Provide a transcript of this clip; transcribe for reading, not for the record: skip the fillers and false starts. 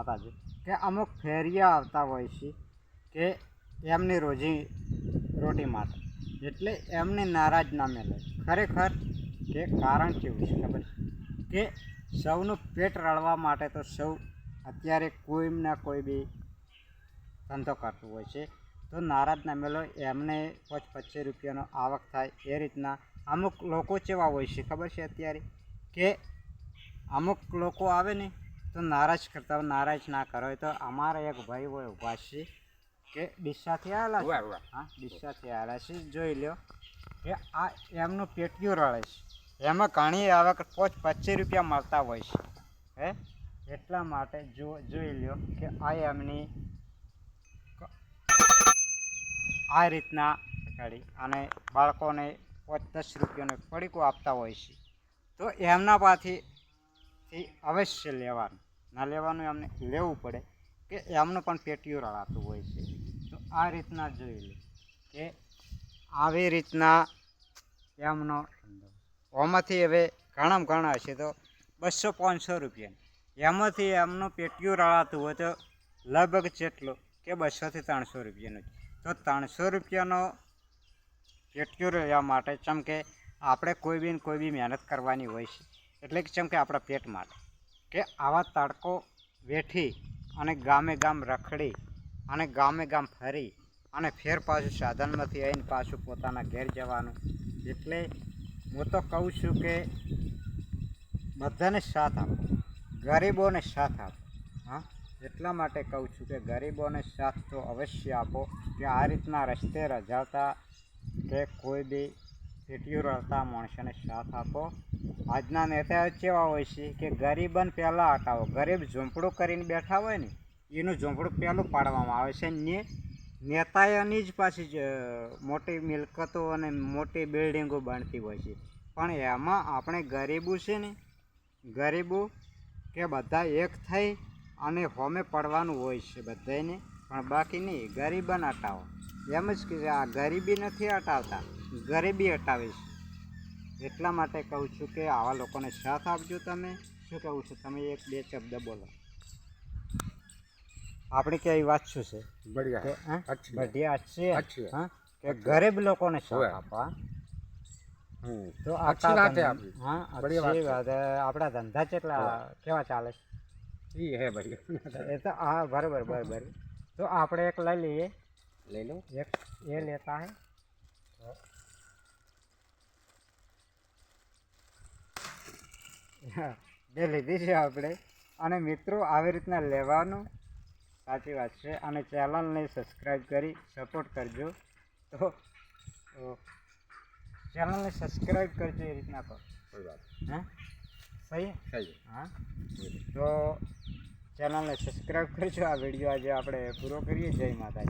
માતાજી કે અમુક ફેરિયા આવતા હોય છે કે એમની રોટી માટે એટલે એમને નારાજ ના મેલે ખરેખર કે કારણ કેવું છે ખબર કે સૌનું પેટ રળવા માટે તો સૌ અત્યારે કોઈના કોઈ બી ધંધો કરતું હોય છે તો નારાજ ના મેલો એમને 25 રૂપિયાનો આવક થાય એ રીતના અમુક લોકો કેવા હોય છે ખબર છે અત્યારે કે અમુક લોકો આવે ને તો નારાજ કરતા હોય નારાજ ના કરો તો અમારા એક ભાઈ હોય ઊભા છે કે ડીસાથી આવેલા છે હા ડીસાથી આવેલા છે જોઈ લો કે આ એમનું પેટીયું રળે છે એમાં ઘણી આવક 25 રૂપિયા મળતા હોય છે હે એટલા માટે જોઈ લો કે આ એમની આ રીતના કાઢી અને બાળકોને 5-10 રૂપિયાનો પડીકો આપતા હોય છે તો એમના પાસેથી અવશ્ય લેવાનું ના લેવાનું એમને લેવું પડે કે એમનું પણ પેટીયું રળાતું હોય છે તો આ રીતના જોઈ લો કે આવી રીતના એમનો આમાંથી હવે ઘણા હશે તો 200-500 રૂપિયા એમાંથી એમનું પેટીયું રળાતું હોય તો લગભગ જેટલું કે 200-300 રૂપિયાનું તો 300 રૂપિયાનો પેટીયું લેવા માટે ચમ કે આપણે કોઈ બી મહેનત કરવાની હોય છે એટલે કે ચમ કે આપણા પેટ માટે કે આવા તડકો વેઠી અને ગામે ગામ રખડી અને ગામે ગામ ફરી અને ફેર પાછું સાધનમાંથી આવીને પાછું પોતાના ઘેર જવાનું એટલે હું તો કહું છું કે બધાને સાથ આપો ગરીબોને સાથ આપો હા એટલા માટે કહું છું કે ગરીબોને સાથ તો અવશ્ય આપો કે આ રીતના રસ્તે રજાવતા કે કોઈ બી પેટીયું રળતા માણસોને સાથ આપો આજના નેતા કેવા હોય છે કે ગરીબને પહેલાં હટાવો ગરીબ ઝૂંપડું કરીને બેઠા હોય ને એનું ઝૂંપડું પહેલું પાડવામાં આવે છે ને નેતાઓની જ પાછી જ મોટી મિલકતો અને મોટી બિલ્ડિંગો બનતી હોય છે પણ એમાં આપણે ગરીબો છે ને ગરીબો કે બધા એક થઈ અને હોમે પડવાનું હોય છે બધાને પણ બાકી નહીં ગરીબને હટાવો એમ જ કે આ ગરીબી નથી હટાવતા ગરીબી હટાવે છે એટલા માટે કહું છું કે આવા લોકોને સાથ આપજો તમે શું કહું છું તમે 1-2 શબ્દ બોલો આપણે ક્યાંય વાત શું છે બઢિયા अच्छी હા કે ગરીબ લોકોને સાથ આપવા તો આખી વાત હા अच्छी વાત આપણા ધંધા કેટલા કેવા ચાલે એ તો હા બરાબર તો આપણે એક લઈ લો એક એ લેતા હે બે લીધી છે આપણે અને મિત્રો આવી રીતના લેવાનું સાચી વાત છે અને ચેનલને સબસ્ક્રાઈબ કરી સપોર્ટ કરજો તો ચેનલને સબસ્ક્રાઈબ કરજો એ રીતના કરો કોઈ વાત હા સહી હા તો ચેનલને સબસ્ક્રાઈબ કરજો આ વિડીયો આજે આપણે પૂરો કરીએ જય માતાજી